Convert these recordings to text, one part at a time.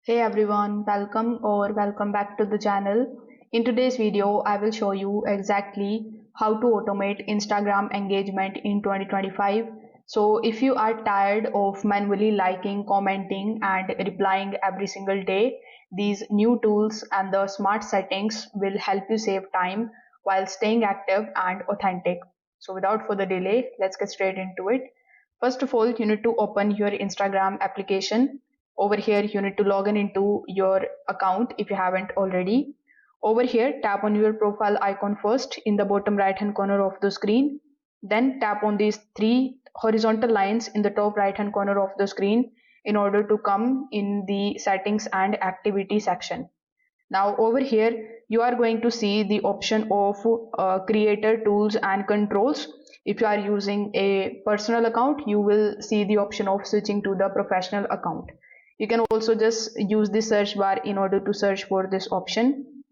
Hey everyone, welcome back to the channel. In today's video, I will show you exactly how to automate Instagram engagement in 2025. So if you are tired of manually liking, commenting and replying every single day, these new tools and the smart settings will help you save time while staying active and authentic. So without further delay, let's get straight into it. First of all, you need to open your Instagram application. Over here, you need to log in into your account if you haven't already. Over here, tap on your profile icon first in the bottom right hand corner of the screen. Then tap on these three horizontal lines in the top right hand corner of the screen in order to come in the settings and activity section. Now over here you are going to see the option of creator tools and controls. If you are using a personal account, you will see the option of switching to the professional account. You can also just use the search bar in order to search for this option.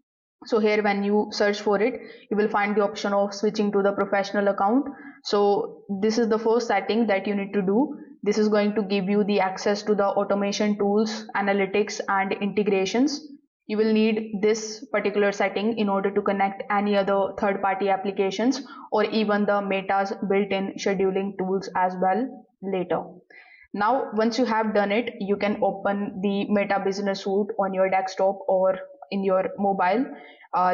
So here when you search for it, you will find the option of switching to the professional account. So this is the first setting that you need to do. This is going to give you the access to the automation tools, analytics and integrations. You will need this particular setting in order to connect any other third-party applications or even the Meta's built-in scheduling tools as well later. Now, once you have done it, you can open the Meta Business Suite on your desktop or in your mobile.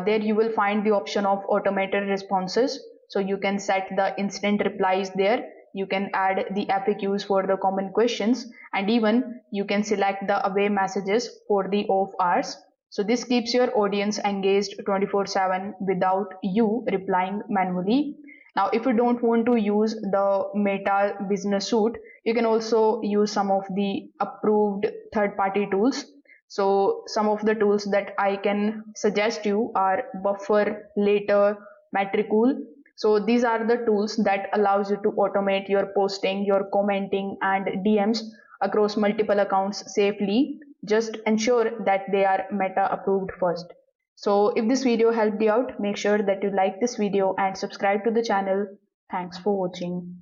There you will find the option of automated responses. So you can set the instant replies there. You can add the FAQs for the common questions, and even you can select the away messages for the off hours. So this keeps your audience engaged 24/7 without you replying manually. Now, if you don't want to use the Meta Business Suite, you can also use some of the approved third-party tools. So some of the tools that I can suggest you are Buffer, Later, Metricool. So these are the tools that allows you to automate your posting, your commenting and DMs across multiple accounts safely. Just ensure that they are Meta approved first. So if this video helped you out, make sure that you like this video and subscribe to the channel. Thanks for watching.